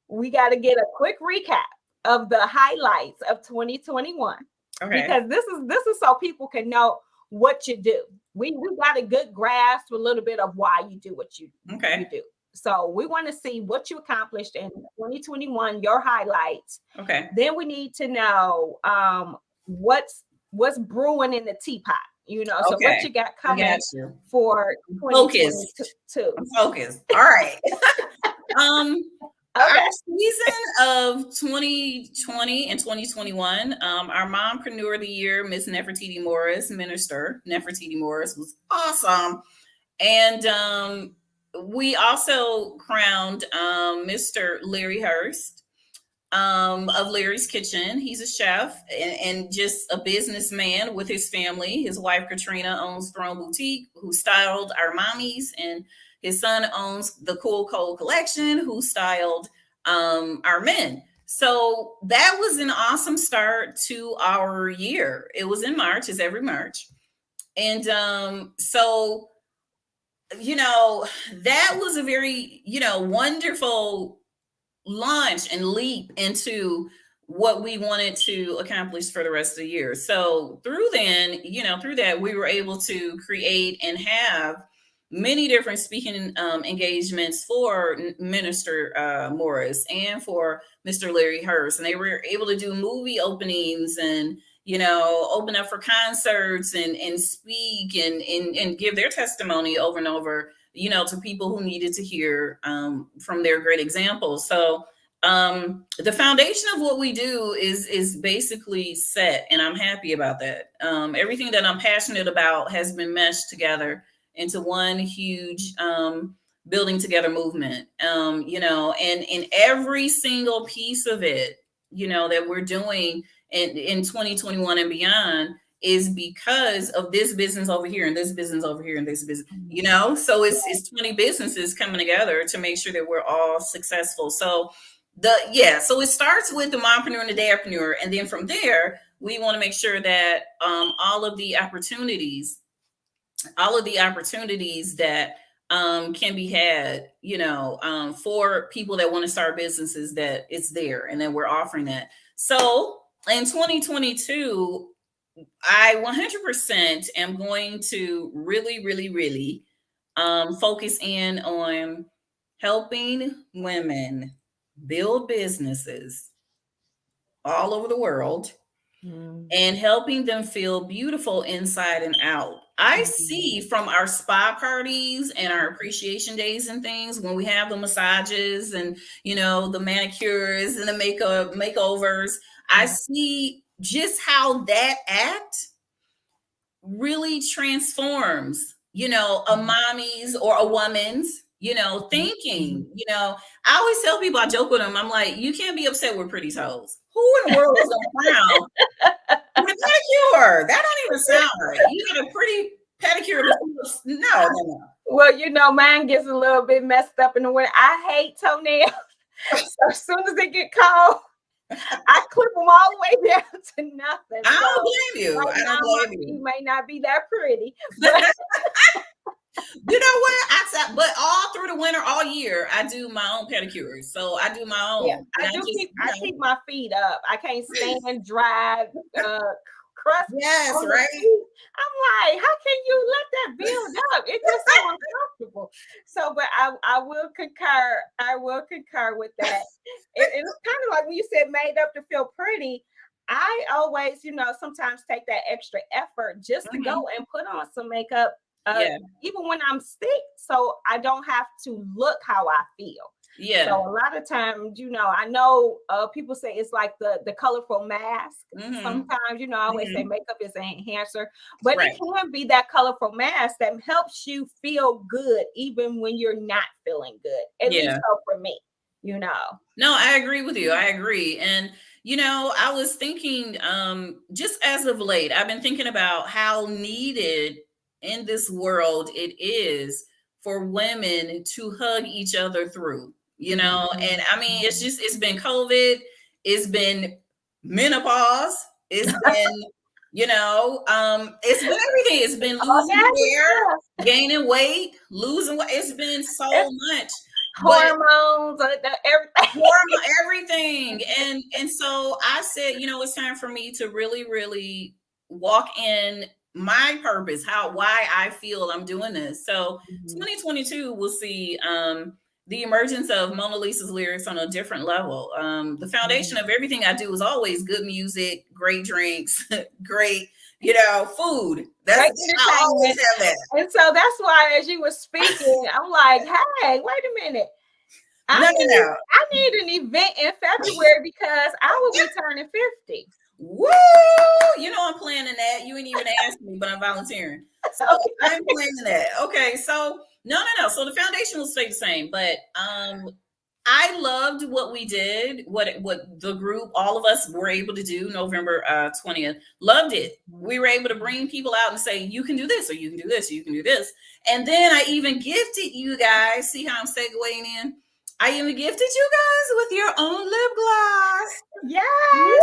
We got to get a quick recap of the highlights of 2021 Okay. because this is so people can know what you do. We got a good grasp, a little bit of why you do what you do. So we want to see what you accomplished in 2021, your highlights. Okay. Then we need to know what's brewing in the teapot. You know, so what you got coming for 2022? I'm focused. All right. Okay. Our season of 2020 and 2021, our Mompreneur of the Year, Miss Nefertiti Morris, Minister Nefertiti Morris, was awesome. And we also crowned Mr. Larry Hurst of Larry's Kitchen. He's a chef and just a businessman with his family. His wife, Katrina, owns Throne Boutique, who styled our mommies, and his son owns the Cool Cold Collection, who styled our men. So that was an awesome start to our year. It was in March, it's every March. And so, you know, that was a very, you know, wonderful launch and leap into what we wanted to accomplish for the rest of the year. So through that, we were able to create and have many different speaking engagements for Minister Morris and for Mr. Larry Hurst. And they were able to do movie openings and, you know, open up for concerts and speak and give their testimony over and over, you know, to people who needed to hear from their great examples. So the foundation of what we do is basically set, and I'm happy about that. Everything that I'm passionate about has been meshed together into one huge building together movement. You know, and in every single piece of it, you know, that we're doing in 2021 and beyond is because of this business over here and this business over here and this business, you know. So it's 20 businesses coming together to make sure that we're all successful. So so it starts with the mompreneur and the dadpreneur, and then from there we want to make sure that all of the opportunities that can be had, you know, for people that want to start businesses, that it's there and that we're offering that. So in 2022, I 100% am going to really focus in on helping women build businesses all over the world and helping them feel beautiful inside and out. I see from our spa parties and our appreciation days and things, when we have the massages and, you know, the manicures and the makeovers, I see just how that act really transforms, you know, a mommy's or a woman's, you know, thinking. You know, I always tell people, I joke with them, I'm like, you can't be upset with pretty toes. Who in the world is gonna frown with a pedicure? That don't even sound right. You got a pretty pedicure. No. Well, you know, mine gets a little bit messed up in the winter. I hate toenails. So as soon as they get cold, I clip them all the way down to nothing. I don't blame you. Right, I don't blame you. You may not be that pretty. You know what? But all through the winter, all year, I do my own pedicures. So I do my own. Yeah, I keep my feet up. I can't stand dry crust. Yes, right. I'm like, how can you let that build up? It's just so uncomfortable. So, but I will concur. I will concur with that. It's kind of like when you said made up to feel pretty. I always, sometimes take that extra effort just to go and put on some makeup, Yeah. even when I'm sick, so I don't have to look how I feel. Yeah. So a lot of times, I know people say it's like the colorful mask. Sometimes, I always say makeup is an enhancer, but Right. it can be that colorful mask that helps you feel good even when you're not feeling good. At least so for me, No, I agree with you. I agree. And I was thinking, just as of late, I've been thinking about how needed in this world it is for women to hug each other through, and I mean, it's been COVID, it's been menopause, it's been, it's been everything. It's been losing hair, gaining weight, losing weight. It's been so much. Hormones, everything. And so I said, it's time for me to really, really walk in my purpose, why I feel I'm doing this. So 2022 will see the emergence of Mona Lisa's lyrics on a different level. The foundation of everything I do is always good music, great drinks, great food. That's I always have that. And so that's why, as you were speaking, I'm like, hey, wait a minute. I need an event in February because I will be turning 50. Woo! I'm planning that. You ain't even asked me, but I'm volunteering. So I'm planning that. Okay. So no. So the foundation will stay the same, but I loved what we did, what the group, all of us were able to do November 20th. Loved it. We were able to bring people out and say, you can do this, or you can do this, or you can do this. And then I even gifted you guys. See how I'm segueing in? I even gifted you guys with your own lip gloss. Yes.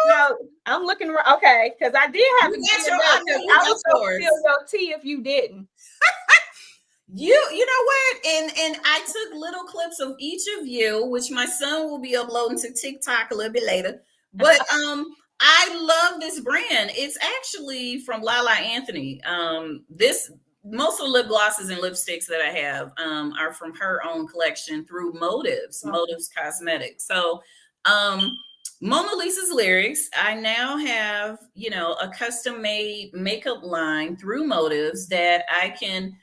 No, I'm looking. Okay, because I did have to I was going to feel your tea if you didn't. You know what? And I took little clips of each of you, which my son will be uploading to TikTok a little bit later. But I love this brand. It's actually from Lala Anthony. Most of the lip glosses and lipsticks that I have are from her own collection through Motives Cosmetics. So Mona Lisa's lyrics, I now have, a custom made makeup line through Motives that I can,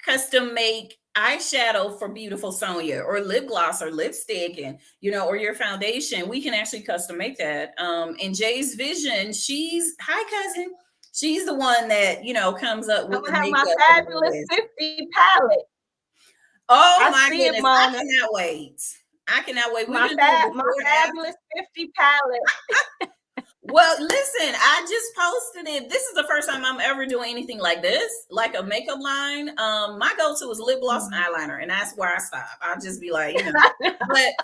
custom make eyeshadow for beautiful Sonia, or lip gloss or lipstick, and or your foundation. We can actually custom make that. And Jay's Vision, hi cousin. She's the one that comes up with the makeup. My fabulous 50 palette. Oh my goodness! I cannot wait. I cannot wait. My fabulous 50 palette. Well, listen, I just posted it. This is the first time I'm ever doing anything like this, like a makeup line. My go-to is lip gloss and eyeliner, and that's where I stop. I'll just be like, but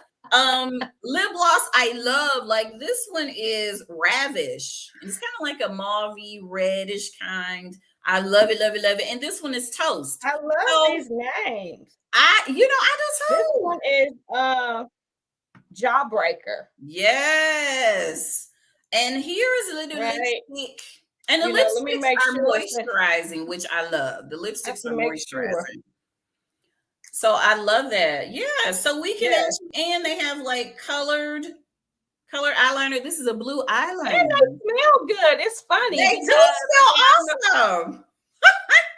lip gloss I love. Like this one is Ravish. It's kind of like a mauvey reddish kind. I love it, love it, love it. And this one is Toast. I love these names. I do too. This one is Jawbreaker. Yes. And here's a little lipstick. And the lipsticks are moisturizing, which I love. The lipsticks are moisturizing. So I love that. Yeah. So we can and they have like colored eyeliner. This is a blue eyeliner. And they smell good. It's funny. They do smell awesome.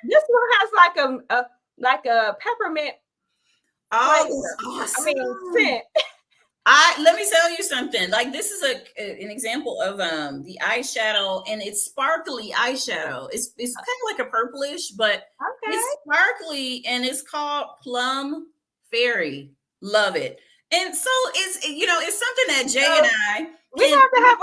This one has like a peppermint. Oh, awesome. I mean, scent. Let me tell you something. Like this is an example of the eyeshadow, and it's sparkly eyeshadow. It's kind of like a purplish, but it's sparkly, and it's called Plum Fairy. Love it. And so it's it's something that Jay and I we have to have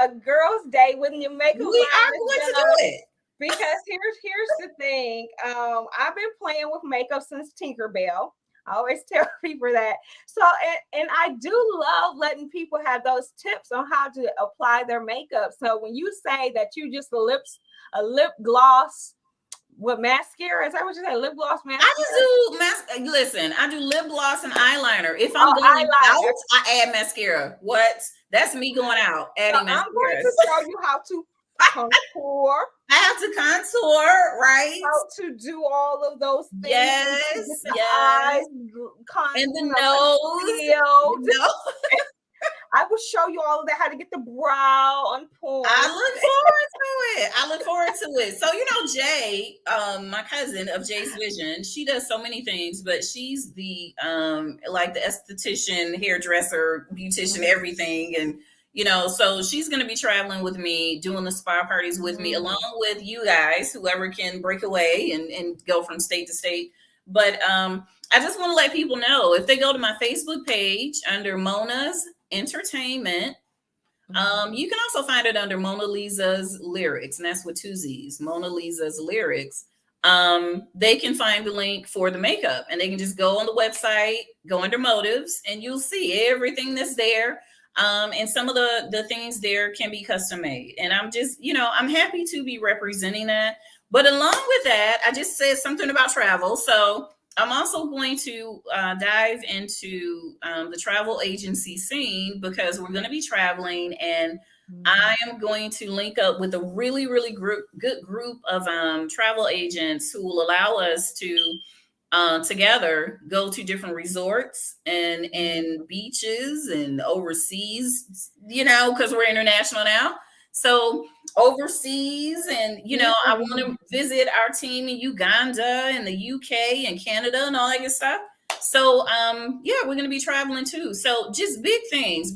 a girls' day when you make we are going to do it. Because here's the thing. I've been playing with makeup since Tinkerbell. I always tell people that. So, and I do love letting people have those tips on how to apply their makeup. So when you say that you just a lip gloss with mascara, is that what you say? Lip gloss mascara? I just do listen, I do lip gloss and eyeliner. If I'm going out, I add mascara. What? That's me going out, adding mascara. I'm going to show you how to contour. I have to contour, right? How to do all of those things. Yes, eyes, and the nose. I will show you all of that, how to get the brow on point. I look forward to it. I look forward to it. So, Jay, my cousin of Jay's Vision, she does so many things, but she's the like the esthetician, hairdresser, beautician, everything. And so she's gonna be traveling with me, doing the spa parties with me, along with you guys, whoever can break away and go from state to state. But I just want to let people know, if they go to my Facebook page under Mona's Entertainment, you can also find it under Mona Lisa's Lyrics, and that's with 2 Z's, Mona Lisa's Lyrics. They can find the link for the makeup, and they can just go on the website, go under motives, and you'll see everything that's there. And some of the things there can be custom made. And I'm just, I'm happy to be representing that. But along with that, I just said something about travel. So I'm also going to dive into the travel agency scene, because we're going to be traveling, and I am going to link up with a really, really good group of travel agents who will allow us to together go to different resorts and beaches and overseas, because we're international now. So overseas, and I want to visit our team in Uganda and the UK and Canada and all that good stuff. So we're going to be traveling too. So just big things.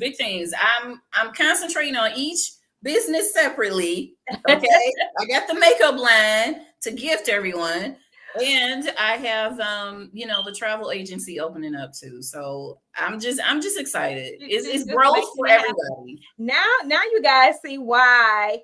I'm concentrating on each business separately. Okay. I got the makeup line to gift everyone. And I have the travel agency opening up too. So I'm just excited. It's growth for everybody. Now you guys see why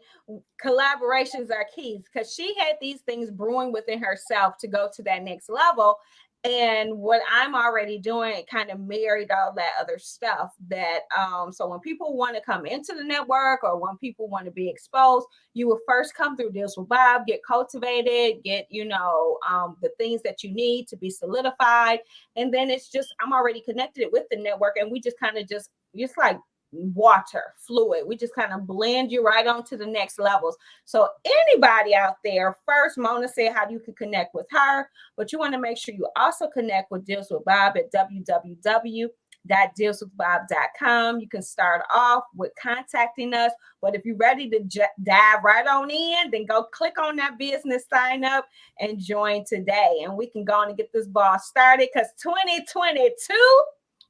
collaborations are keys, because she had these things brewing within herself to go to that next level. And what I'm already doing, it kind of married all that other stuff that so when people want to come into the network, or when people want to be exposed, you will first come through Deals with Bob, get cultivated, get the things that you need to be solidified. And then it's just, I'm already connected with the network, and we just kind of just like water, fluid. We just kind of blend you right on to the next levels. So anybody out there, first, Mona said how you can connect with her, but you want to make sure you also connect with Deals with Bob at www.dealswithbob.com. You can start off with contacting us, but if you're ready to dive right on in, then go click on that business sign up and join today, and we can go on and get this ball started, because 2022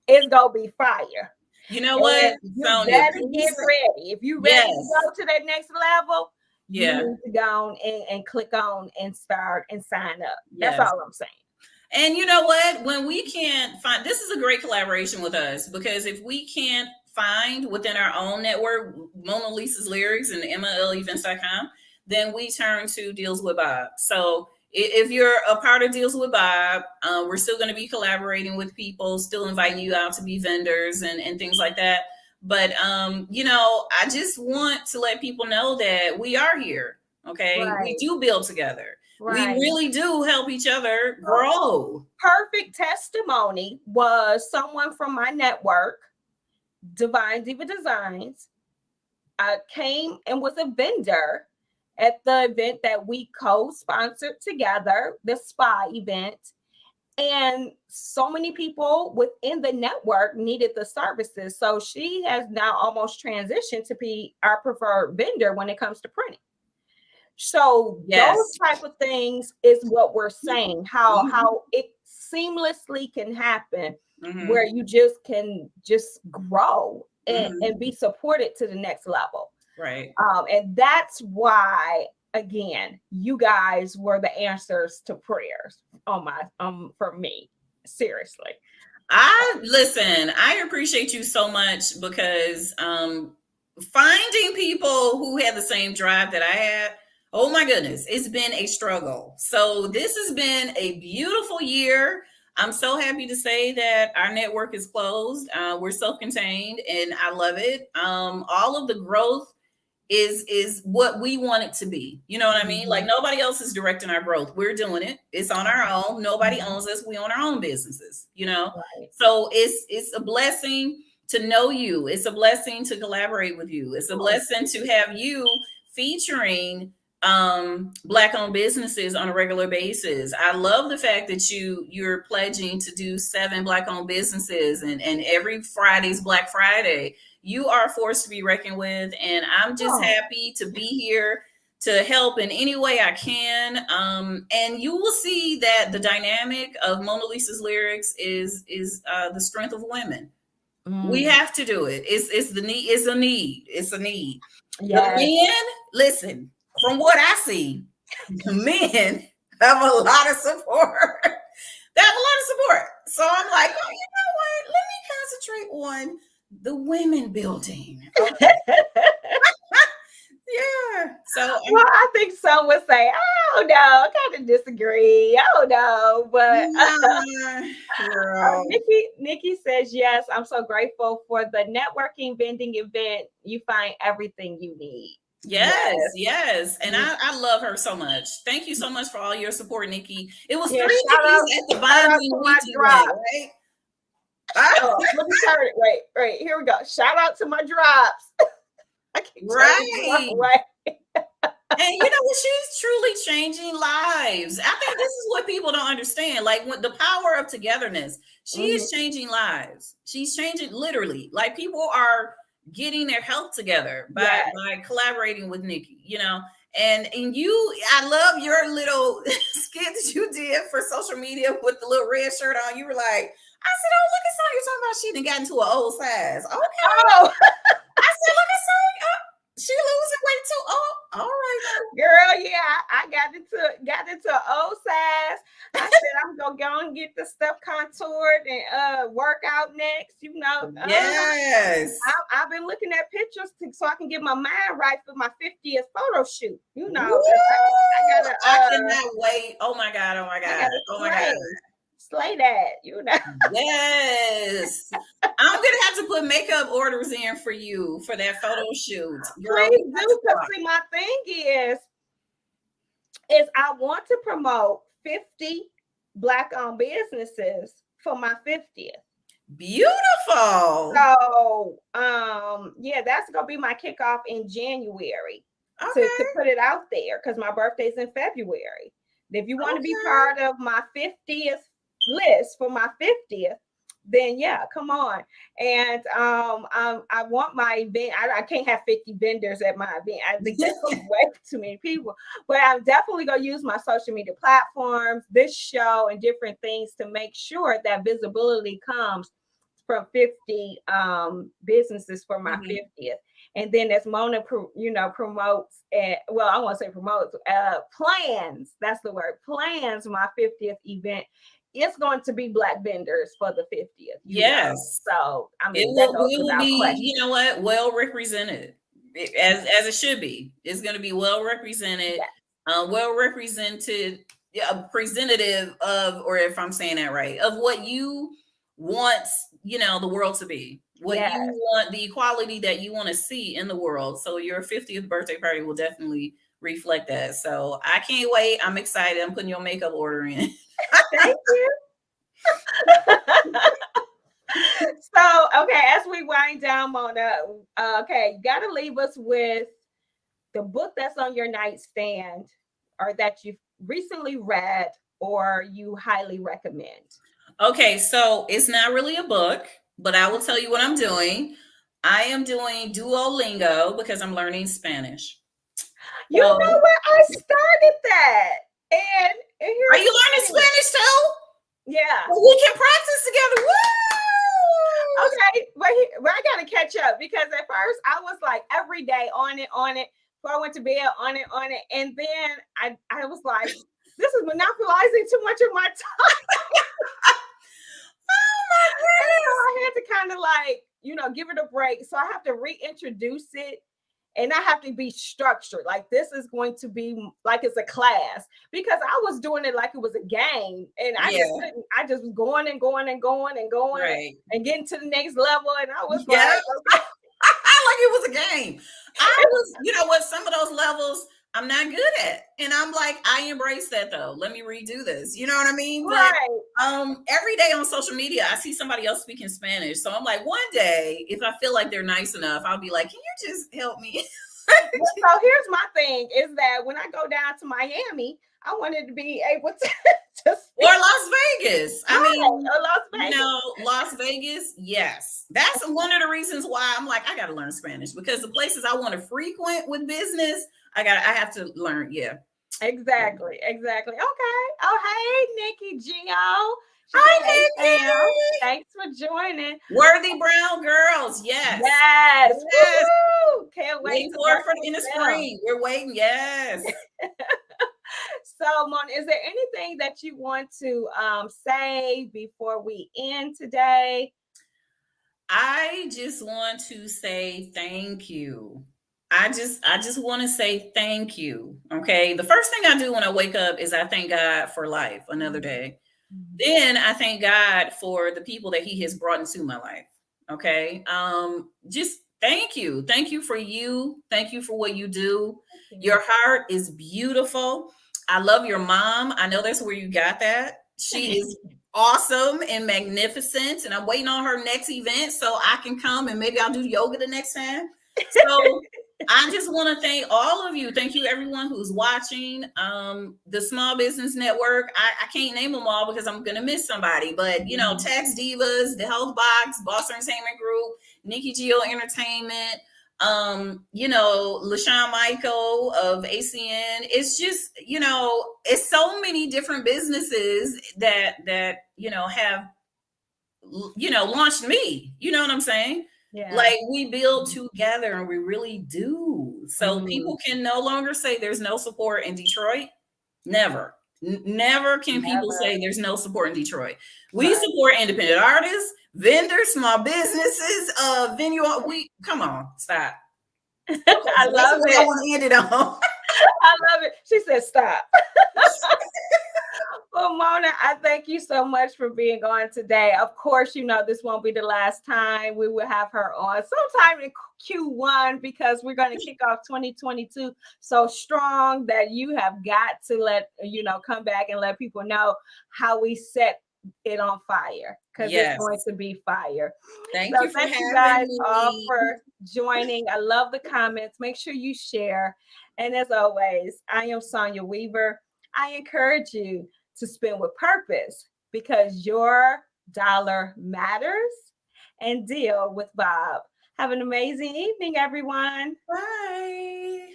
is gonna be fire. You know what? You better get ready. If you're ready to go to that next level, you need to go and click on and start and sign up. That's all I'm saying. And you know what? When we can't find, this is a great collaboration with us, because if we can't find within our own network Mona Lisa's Lyrics and MLEvents.com, then we turn to Deals with Bob. So if you're a part of Deals with Bob, we're still going to be collaborating with people, still inviting you out to be vendors and things like that. But, I just want to let people know that we are here. Okay. Right. We do build together. Right. We really do help each other grow. Perfect testimony was someone from my network, Divine Diva Designs, came and was a vendor at the event that we co-sponsored together, the spa event. And so many people within the network needed the services. So she has now almost transitioned to be our preferred vendor when it comes to printing. So those type of things is what we're saying, how it seamlessly can happen, where you just can just grow and be supported to the next level. Right. And that's why, again, you guys were the answers to prayers on my for me. Seriously. I appreciate you so much, because finding people who had the same drive that I had, oh my goodness, it's been a struggle. So this has been a beautiful year. I'm so happy to say that our network is closed. We're self-contained, and I love it. All of the growth is what we want it to be. You know what I mean? Like, nobody else is directing our growth. We're doing it. It's on our own. Nobody owns us. We own our own businesses, Right. So it's a blessing to know you. It's a blessing to collaborate with you. It's a blessing to have you featuring Black owned businesses on a regular basis. I love the fact that you're pledging to do 7 Black owned businesses, and every Friday's Black Friday. You are a force to be reckoned with, and I'm just happy to be here to help in any way I can. And you will see that the dynamic of Mona Lisa's lyrics is the strength of women. We have to do it. It's the need. It's a need. It's a need. Yes. The men, listen, from what I see, the men have a lot of support. They have a lot of support. So I'm like, oh, you know what? Let me concentrate on the women building. Okay. Yeah. So well, I think some would say, oh no, I kind of disagree. Oh no, but Nikki says yes. I'm so grateful for the networking vending event. You find everything you need. Yes. And I love her so much. Thank you so much for all your support, Nikki. It was 3 Nickies at the bonding weekend, right? Let me start it. Wait, here we go. Shout out to my drops. I keep right. And you know what? She's truly changing lives. I think this is what people don't understand. Like, when the power of togetherness, she is changing lives. She's changing literally. Like, people are getting their health together by collaborating with Nikki, you know. And I love your little skit that you did for social media with the little red shirt on. You were like, I said, oh, look at Sonya talking about she done got into an old size. Okay. Oh. I said, look at Sonya. She losing weight too. Oh, all right, girl. Yeah, I got into an old size. I said I'm gonna go and get the stuff contoured and work out next. You know. Yes. I've been looking at pictures so I can get my mind right for my 50th photo shoot. You know. I cannot wait. Oh my god. Oh my god. Slay that, you know. Yes. I'm gonna have to put makeup orders in for you for that photo shoot. Girl, please do, because see, my thing is I want to promote 50 Black-owned businesses for my 50th. Beautiful. So yeah, that's gonna be my kickoff in January to put it out there, because my birthday's in February. If you want to be part of my 50th list for my 50th, then yeah, come on. And I want my event. I can't have 50 vendors at my event. I think that's way too many people. But I'm definitely gonna use my social media platforms, this show, and different things to make sure that visibility comes from 50 businesses for my 50th. And then as Mona, promotes, I want to say promotes, plans. That's the word. Plans my 50th event. It's going to be Black vendors for the 50th. Yes. So I mean, it will be, question. You know what, well represented, as it should be. It's going to be well represented, well represented, representative of, or if I'm saying that right, of what you want, the world to be. What you want, the equality that you want to see in the world. So your 50th birthday party will definitely reflect that. So I can't wait. I'm excited. I'm putting your makeup order in. Thank you. So, okay, as we wind down, Mona, you got to leave us with the book that's on your nightstand, or that you've recently read or you highly recommend. Okay, so it's not really a book, but I will tell you what I'm doing. I am doing Duolingo because I'm learning Spanish. You know what? I started that. And are you learning Spanish too? Yeah. Well, we can practice together. Woo! Okay, but I got to catch up, because at first I was like every day on it. Before I went to bed, on it. And then I was like, this is monopolizing too much of my time. Oh my goodness. So I had to kind of give it a break. So I have to reintroduce it. And I have to be structured. Like, this is going to be like it's a class, because I was doing it like it was a game. And I just was going and going and going and going, right, and getting to the next level. And I was like it was a game. I was, some of those levels I'm not good at. And I'm like, I embrace that though. Let me redo this. You know what I mean? Right. But every day on social media, I see somebody else speaking Spanish. So I'm like, one day, if I feel like they're nice enough, I'll be like, can you just help me? So here's my thing is that when I go down to Miami, I wanted to be able to, to Or speak Las Vegas. I right, mean, or Las Vegas. Las Vegas, yes. That's one of the reasons why I'm like, I gotta learn Spanish because the places I want to frequent with business, I have to learn. Yeah. Exactly, exactly. Okay. Oh, hey, Nikki Gio. She said, Hi, hey, Sam. Nikki. Thanks for joining. Worthy Brown girls. Yes. Yes. Yes. Woo-hoo. Can't wait Waiting to for work it for in the with them. spring. We're waiting. Yes. So, Mon, is there anything that you want to say before we end today? I just want to say thank you. I just want to say thank you. Okay. The first thing I do when I wake up is I thank God for life, another day. Mhm. Then I thank God for the people that He has brought into my life. Okay. Just thank you. Thank you for you. Thank you for what you do. Thank you. Your heart is beautiful. I love your mom. I know that's where you got that. She is awesome and magnificent. And I'm waiting on her next event so I can come and maybe I'll do yoga the next time. So I just want to thank all of you. Thank you, everyone who's watching. The Small Business Network. I can't name them all because I'm gonna miss somebody. But Tax Divas, the Health Box, Boss Entertainment Group, Nikki Geo Entertainment. LaShawn Michael of ACN. It's just, it's so many different businesses that have launched me. You know what I'm saying? Yeah. Like we build together and we really do. So Mm, people can no longer say there's no support in Detroit. Never. Never can people never. say there's no support in Detroit. We Right. support independent artists, vendors, small businesses, venue. We come on, stop. Okay, I so that's love what I it. want to end it on. I love it. She said, stop. Well, Mona, I thank you so much for being on today. Of course, this won't be the last time we will have her on sometime in Q1 because we're going to kick off 2022 so strong that you have got to come back and let people know how we set it on fire because it's Yes. going to be fire. Thank So you for thank you having guys all me. for joining. I love the comments. Make sure you share. And as always, I am Sonia Weaver. I encourage you to spend with purpose because your dollar matters and deal with Bob. Have an amazing evening, everyone. Bye.